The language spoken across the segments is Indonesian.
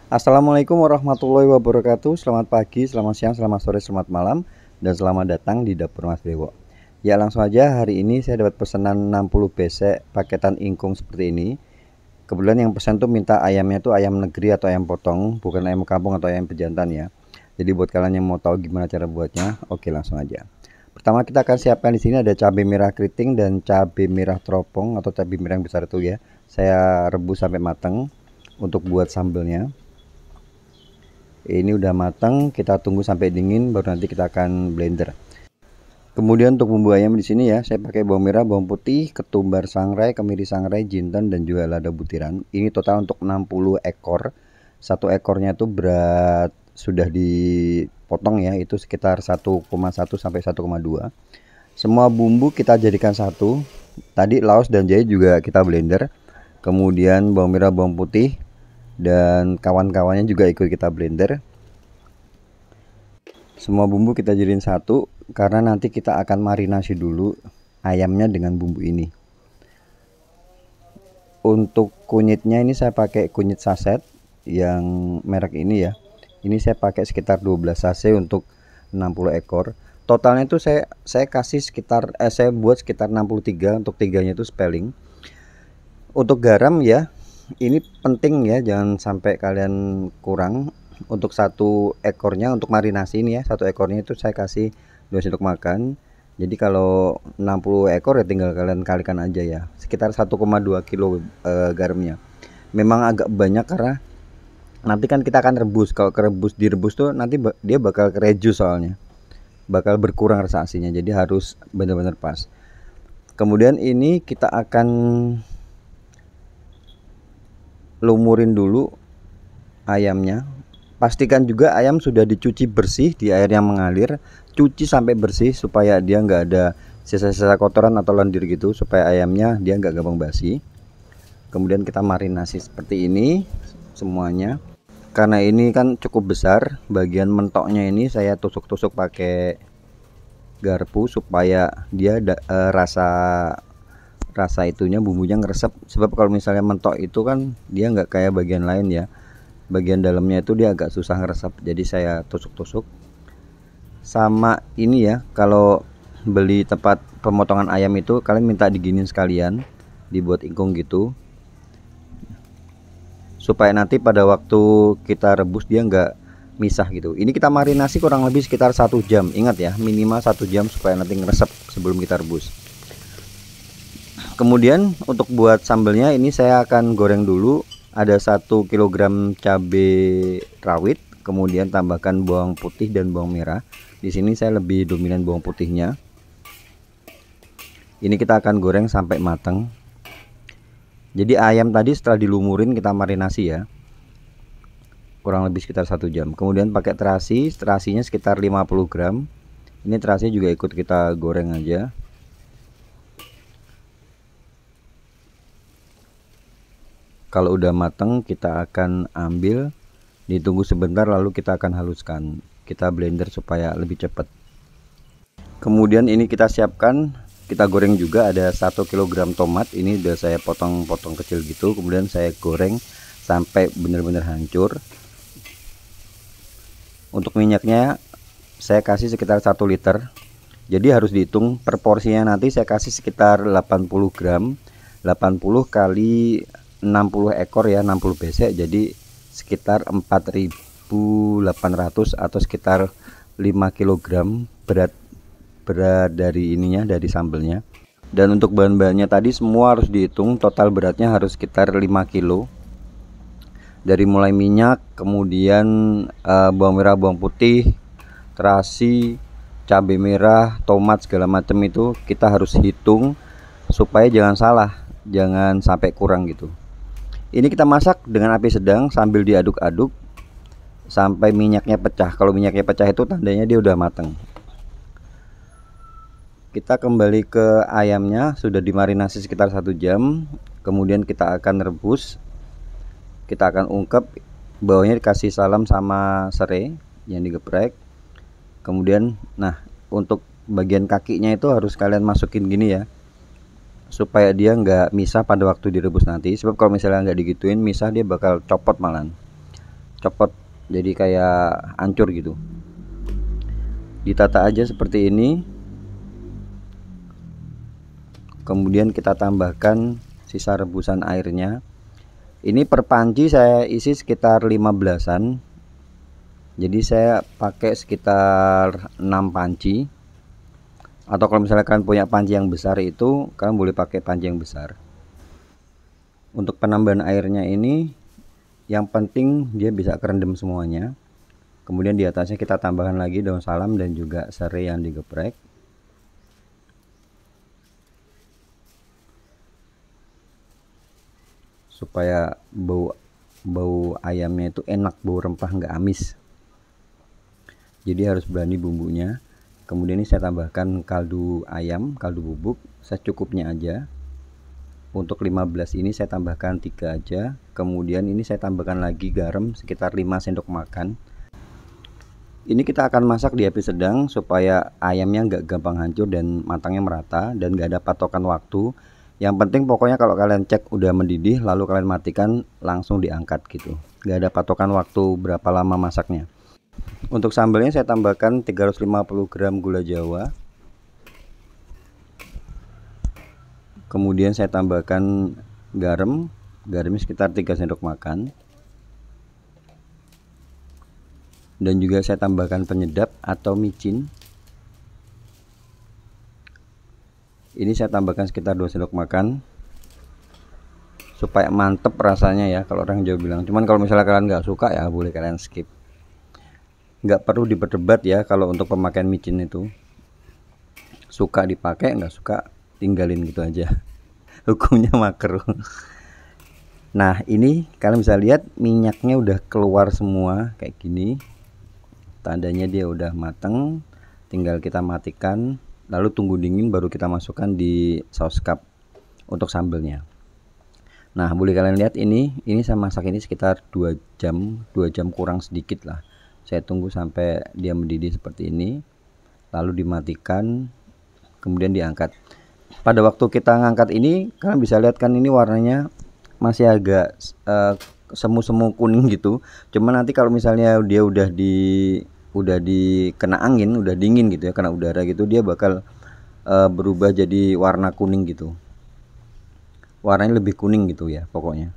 Assalamualaikum warahmatullahi wabarakatuh. Selamat pagi, selamat siang, selamat sore, selamat malam, dan selamat datang di dapur Mas Dewo. Ya, langsung aja, hari ini saya dapat pesanan 60 besek paketan ingkung seperti ini. Kebetulan yang pesan tuh minta ayamnya tuh ayam negeri atau ayam potong, bukan ayam kampung atau ayam pejantan ya. Jadi buat kalian yang mau tahu gimana cara buatnya, oke langsung aja. Pertama kita akan siapkan di sini ada cabai merah keriting dan cabai merah teropong atau cabai merah yang besar itu ya. Saya rebus sampai matang untuk buat sambelnya. Ini udah matang, kita tunggu sampai dingin baru nanti kita akan blender. Kemudian untuk bumbu ayam di sini ya, saya pakai bawang merah, bawang putih, ketumbar sangrai, kemiri sangrai, jinten dan juga lada butiran. Ini total untuk 60 ekor. Satu ekornya itu berat sudah dipotong ya, itu sekitar 1,1 sampai 1,2. Semua bumbu kita jadikan satu. Tadi laos dan jahe juga kita blender. Kemudian bawang merah, bawang putih dan kawan-kawannya juga ikut kita blender. Semua bumbu kita jadiin satu karena nanti kita akan marinasi dulu ayamnya dengan bumbu ini. Untuk kunyitnya ini saya pakai kunyit saset yang merek ini ya. Ini saya pakai sekitar 12 sachet untuk 60 ekor. Totalnya itu saya kasih sekitar saya buat sekitar 63, untuk tiganya itu spelling. Untuk garam ya, ini penting ya, jangan sampai kalian kurang. Untuk satu ekornya untuk marinasi ini ya, satu ekornya itu saya kasih 2 sendok makan. Jadi kalau 60 ekor ya tinggal kalian kalikan aja ya, sekitar 1,2 kilo garamnya. Memang agak banyak karena nanti kan kita akan rebus. Kalau direbus tuh nanti dia bakal kereju, soalnya bakal berkurang rasa asinnya, jadi harus benar-benar pas. Kemudian ini kita akan lumurin dulu ayamnya. Pastikan juga ayam sudah dicuci bersih di air yang mengalir. Cuci sampai bersih supaya dia nggak ada sisa-sisa kotoran atau lendir gitu, supaya ayamnya dia nggak gampang basi. Kemudian kita marinasi seperti ini semuanya. Karena ini kan cukup besar, bagian mentoknya ini saya tusuk-tusuk pakai garpu supaya dia rasa itunya, bumbunya ngeresep. Sebab kalau misalnya mentok itu kan dia nggak kayak bagian lain ya, bagian dalamnya itu dia agak susah ngeresep, jadi saya tusuk-tusuk. Sama ini ya, kalau beli tempat pemotongan ayam itu kalian minta diginin sekalian, dibuat ingkung gitu, supaya nanti pada waktu kita rebus dia nggak misah gitu. Ini kita marinasi kurang lebih sekitar 1 jam. Ingat ya, minimal 1 jam supaya nanti ngeresep sebelum kita rebus. Kemudian untuk buat sambelnya ini saya akan goreng dulu. Ada 1 kg cabai rawit, kemudian tambahkan bawang putih dan bawang merah. Di sini saya lebih dominan bawang putihnya. Ini kita akan goreng sampai matang. Jadi ayam tadi setelah dilumurin kita marinasi ya, kurang lebih sekitar 1 jam. Kemudian pakai terasinya sekitar 50 gram. Ini terasi juga ikut kita goreng aja. Kalau udah matang kita akan ambil, ditunggu sebentar lalu kita akan haluskan. Kita blender supaya lebih cepat. Kemudian ini kita siapkan, kita goreng juga. Ada 1 kg tomat, ini udah saya potong-potong kecil gitu. Kemudian saya goreng sampai benar-benar hancur. Untuk minyaknya saya kasih sekitar 1 liter. Jadi harus dihitung per porsinya, nanti saya kasih sekitar 80 gram. 80 kali 60 ekor ya, 60 besek, jadi sekitar 4.800 atau sekitar 5 kg berat dari ininya, dari sambelnya. Dan untuk bahan-bahannya tadi semua harus dihitung, total beratnya harus sekitar 5 kilo. Dari mulai minyak, kemudian bawang merah, bawang putih, terasi, cabai merah, tomat, segala macam itu kita harus hitung supaya jangan salah, jangan sampai kurang gitu. Ini kita masak dengan api sedang sambil diaduk-aduk sampai minyaknya pecah. Kalau minyaknya pecah itu tandanya dia udah matang. Kita kembali ke ayamnya, sudah dimarinasi sekitar 1 jam. Kemudian kita akan rebus, kita akan ungkep. Bawahnya dikasih salam sama serai yang digeprek. Kemudian nah, untuk bagian kakinya itu harus kalian masukin gini ya, supaya dia nggak misah pada waktu direbus nanti. Sebab kalau misalnya nggak digituin misah, dia bakal copot, malahan copot jadi kayak hancur gitu. Ditata aja seperti ini, kemudian kita tambahkan sisa rebusan airnya. Ini per panci saya isi sekitar 15-an, jadi saya pakai sekitar 6 panci, atau kalau misalnya kalian punya panci yang besar itu kalian boleh pakai panci yang besar. Untuk penambahan airnya ini yang penting dia bisa kerendam semuanya. Kemudian di atasnya kita tambahkan lagi daun salam dan juga serai yang digeprek. Supaya bau ayamnya itu enak, bau rempah nggak amis. Jadi harus berani bumbunya. Kemudian ini saya tambahkan kaldu ayam, kaldu bubuk secukupnya aja. Untuk 15 ini saya tambahkan 3 aja. Kemudian ini saya tambahkan lagi garam sekitar 5 sendok makan. Ini kita akan masak di api sedang supaya ayamnya nggak gampang hancur dan matangnya merata, dan nggak ada patokan waktu. Yang penting pokoknya kalau kalian cek udah mendidih lalu kalian matikan, langsung diangkat gitu. Nggak ada patokan waktu berapa lama masaknya. Untuk sambalnya saya tambahkan 350 gram gula jawa. Kemudian saya tambahkan garamnya sekitar 3 sendok makan. Dan juga saya tambahkan penyedap atau micin. Ini saya tambahkan sekitar 2 sendok makan supaya mantep rasanya ya, kalau orang Jawa bilang. Cuman kalau misalnya kalian nggak suka ya boleh kalian skip. Nggak perlu diperdebat ya kalau untuk pemakaian micin itu. Suka dipakai, nggak suka tinggalin gitu aja. Hukumnya makruh. Nah ini kalian bisa lihat minyaknya udah keluar semua kayak gini. Tandanya dia udah mateng, tinggal kita matikan, lalu tunggu dingin baru kita masukkan di saus cup untuk sambelnya. Nah boleh kalian lihat ini saya masak ini sekitar 2 jam kurang sedikit lah. Saya tunggu sampai dia mendidih seperti ini, lalu dimatikan, kemudian diangkat. Pada waktu kita ngangkat ini kalian bisa lihat kan ini warnanya masih agak semu-semu kuning gitu. Cuman nanti kalau misalnya dia udah kena angin, udah dingin gitu ya, kena udara gitu, dia bakal berubah jadi warna kuning gitu. Warnanya lebih kuning gitu ya pokoknya.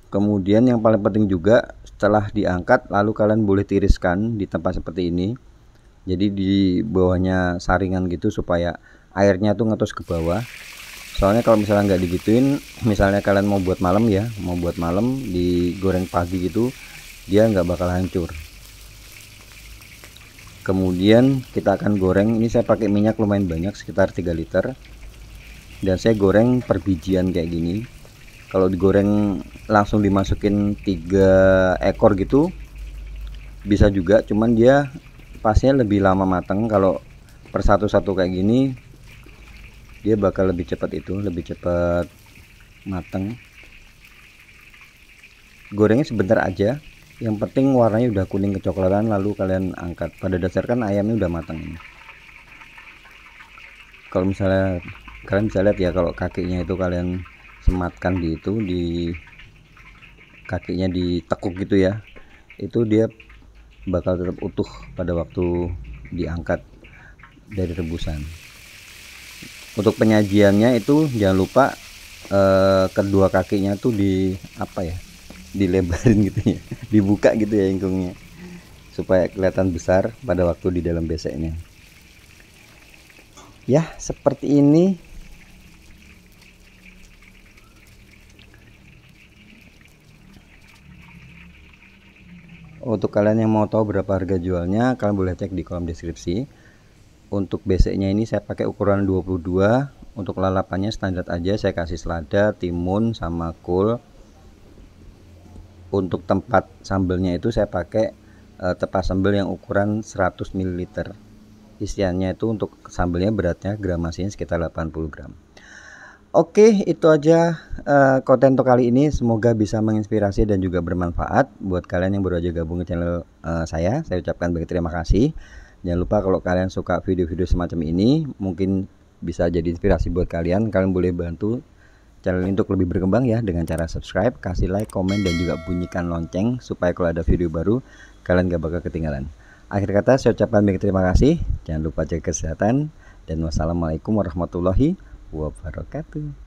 Kemudian yang paling penting juga setelah diangkat lalu kalian boleh tiriskan di tempat seperti ini. Jadi di bawahnya saringan gitu supaya airnya tuh ngetus ke bawah. Soalnya kalau misalnya nggak digituin, misalnya kalian mau buat malam ya, mau buat malam digoreng pagi gitu, dia nggak bakal hancur. Kemudian kita akan goreng. Ini saya pakai minyak lumayan banyak sekitar 3 liter, dan saya goreng per bijian kayak gini. Kalau digoreng langsung dimasukin 3 ekor gitu bisa juga, cuman dia pasnya lebih lama matang. Kalau per satu-satu kayak gini dia bakal lebih cepat lebih cepat matang. Gorengnya sebentar aja, yang penting warnanya udah kuning kecoklatan lalu kalian angkat. Pada dasarnya kan ayamnya udah matang ini. Kalau misalnya kalian bisa lihat ya, kalau kakinya itu kalian sematkan di kakinya ditekuk gitu ya, itu dia bakal tetap utuh pada waktu diangkat dari rebusan. Untuk penyajiannya itu jangan lupa kedua kakinya tuh dilebarin gitu ya, dibuka gitu ya ingkungnya supaya kelihatan besar pada waktu di dalam beseknya. Ya seperti ini. Untuk kalian yang mau tahu berapa harga jualnya, kalian boleh cek di kolom deskripsi. Untuk beseknya ini saya pakai ukuran 22. Untuk lalapannya standar aja, saya kasih selada, timun, sama kol. Untuk tempat sambelnya itu saya pakai tempat sambel yang ukuran 100 ml. Isiannya itu untuk sambelnya beratnya gramasinya sekitar 80 gram. Oke, itu aja konten untuk kali ini. Semoga bisa menginspirasi dan juga bermanfaat buat kalian yang baru aja gabung ke channel saya. Saya ucapkan banyak terima kasih. Jangan lupa kalau kalian suka video-video semacam ini, mungkin bisa jadi inspirasi buat kalian. Kalian boleh bantu channel ini untuk lebih berkembang ya, dengan cara subscribe, kasih like, komen, dan juga bunyikan lonceng supaya kalau ada video baru kalian gak bakal ketinggalan. Akhir kata saya ucapkan banyak terima kasih. Jangan lupa jaga kesehatan dan wassalamualaikum warahmatullahi wabarakatuh.